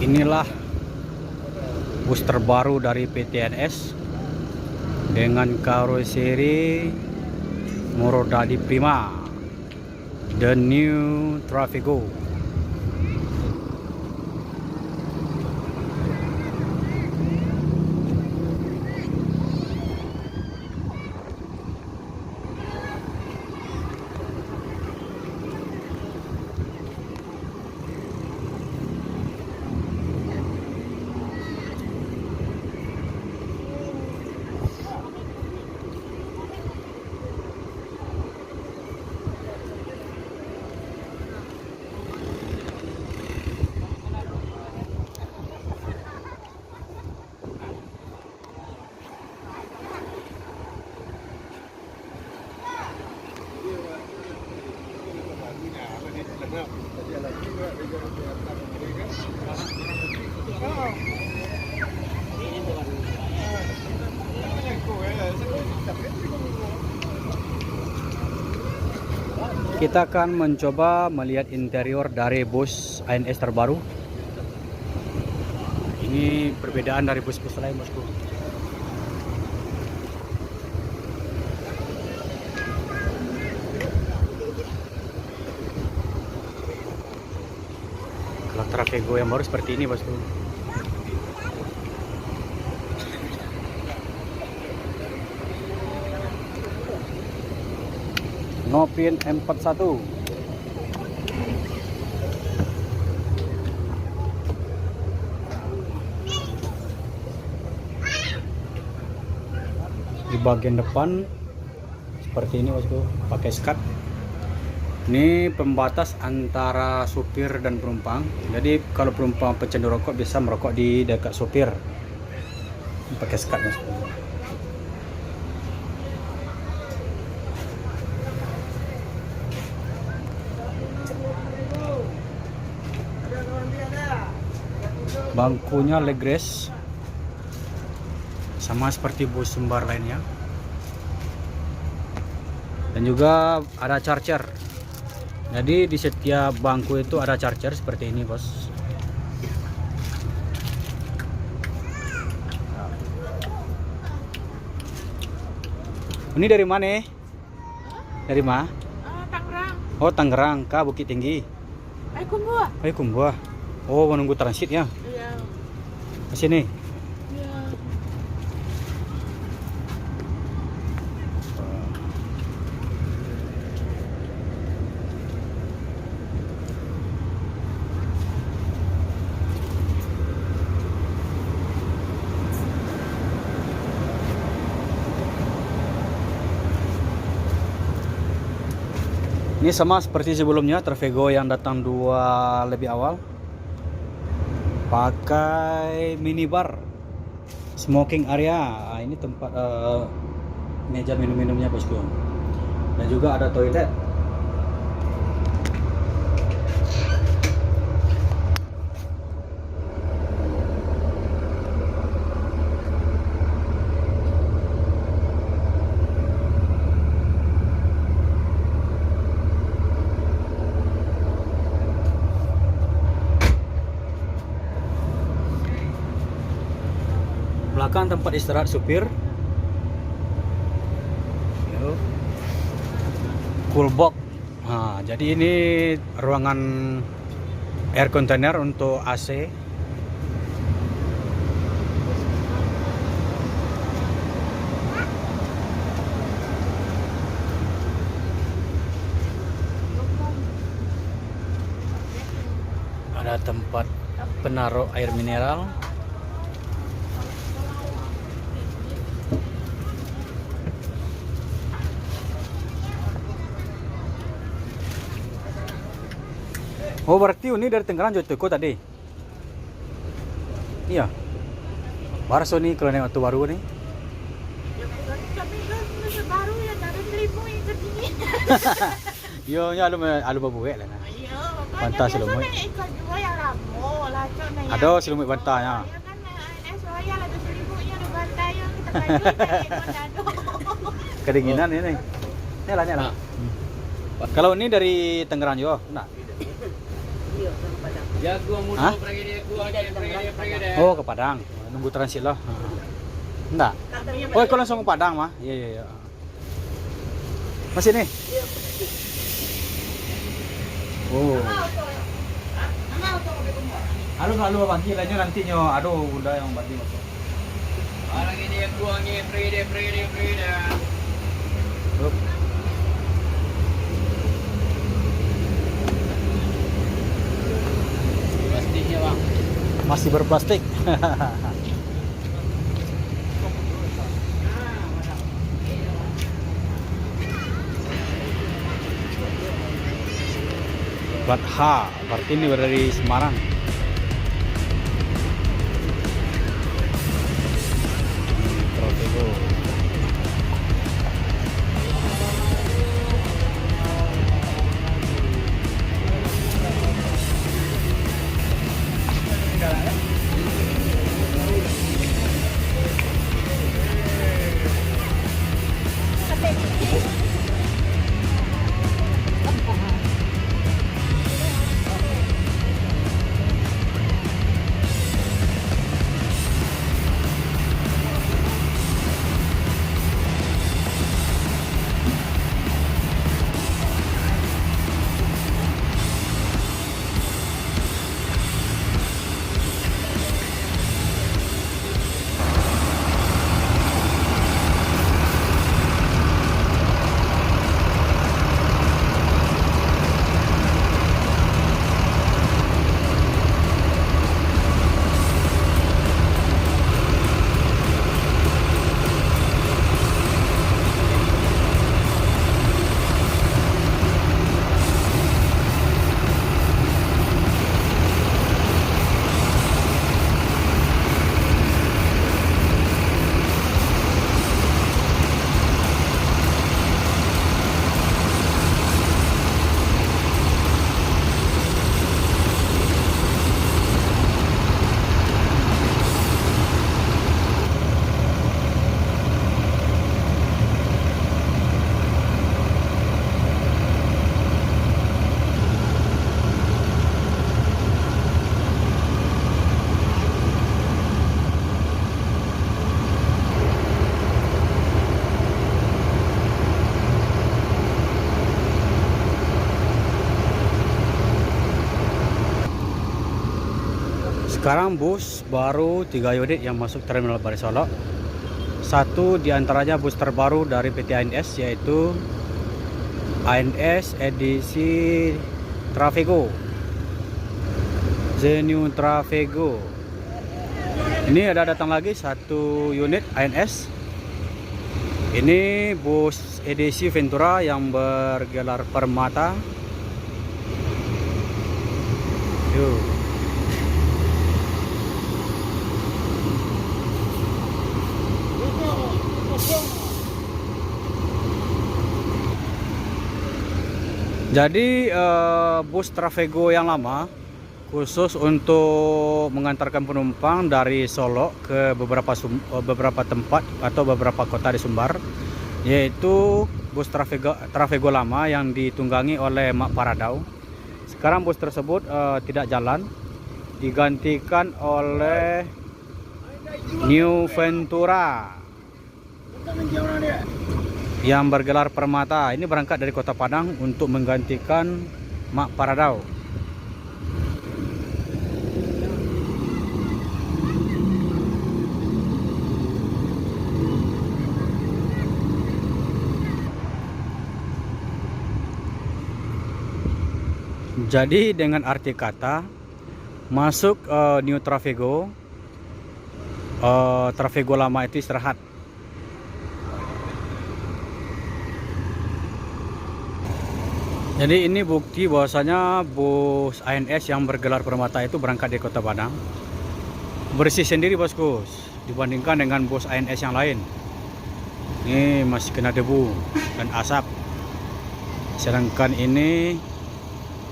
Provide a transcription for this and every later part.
Inilah bus terbaru dari PTNS dengan karoseri Morodadi Prima, the new Traffigo. Kita akan mencoba melihat interior dari bus ANS terbaru. Ini perbedaan dari bus-bus lain, bosku. Kalau Traffigo yang baru seperti ini, bosku. Nopin M41. Di bagian depan seperti ini, bosku, pakai skat. Ini pembatas antara supir dan penumpang. Jadi kalau penumpang pecandu rokok bisa merokok di dekat supir. Pakai skat, bosku. Bangkunya leg rest sama seperti bus sumbar lainnya, dan juga ada charger. Jadi di setiap bangku itu ada charger seperti ini, bos. Ini dari mana? Dari mana? Tangerang. Oh, Tangerang, kah Bukit Tinggi. Kumbuah. Kumbuah. Oh, menunggu transit ya. Iya. Ke sini. Iya. Ini sama seperti sebelumnya, Traffigo yang datang 2 lebih awal. Pakai minibar, smoking area. Ini tempat meja minum-minumnya, bosku. Dan juga ada toilet. Belakang tempat istirahat supir. Cool box. Nah, jadi ini ruangan air container untuk AC. Ada tempat penaruh air mineral. Oh, berarti ini dari Tangerang Jotoko tadi. Iya. Barso nih kalau naik waktu baru nih. Tapi kan masih baru ya, ada seribu yang kesini. Yo, nya alu babuek lah. Iya, Bantah selumut. Ikut juga yang lama lah, cuma Ada selumut bantahnya. Ya kan ANS Royal ada seribunya ada bantai yang kita baju Kedinginan ini. Ini lah. Kalau ini dari Tangerang juga, nah. Hah? Oh, ke Padang. Nunggu transit loh. Enggak. Oh, kau langsung ke Padang mah? Iya, iya, iya. Masih nih? Oh. Halo bagi lainnya nanti nyo. Aduh, udah yang bagi masuk. Orang ini yang buangnya Frida. Hup. Plastiknya bang. Masih berplastik. Plat H, berarti ini dari Semarang. Trafego. Sekarang bus baru 3 unit yang masuk Terminal Baru Solok. Satu diantaranya bus terbaru dari PT ANS, yaitu ANS edisi Trafego, The New Trafego. Ini ada datang lagi satu unit ANS. Ini bus edisi Ventura yang bergelar Permata. Yuk. Jadi bus Trafego yang lama khusus untuk mengantarkan penumpang dari Solo ke beberapa tempat atau beberapa kota di Sumbar, yaitu bus Trafego lama yang ditunggangi oleh Mak Paradau. Sekarang bus tersebut tidak jalan, digantikan oleh New Ventura yang bergelar Permata. Ini berangkat dari Kota Padang untuk menggantikan Mak Paradau. Jadi dengan arti kata masuk New Trafego, Trafego lama itu istirahat. Jadi ini bukti bahwasanya bus ANS yang bergelar Permata itu berangkat dari Kota Padang. Bersih sendiri bosku dibandingkan dengan bus ANS yang lain. Ini masih kena debu dan asap. Sedangkan ini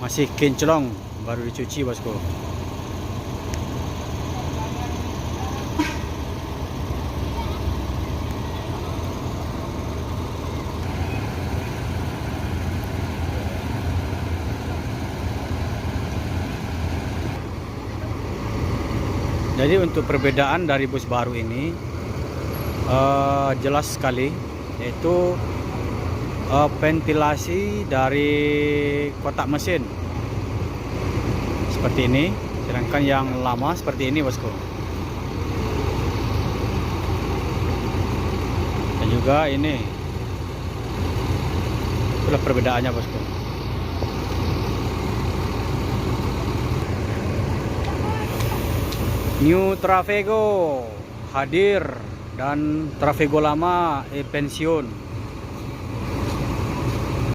masih kinclong, baru dicuci bosku. Jadi untuk perbedaan dari bus baru ini jelas sekali, yaitu ventilasi dari kotak mesin seperti ini, sedangkan yang lama seperti ini bosku. Dan juga ini, itulah perbedaannya bosku. New Trafego hadir dan Trafego lama pensiun.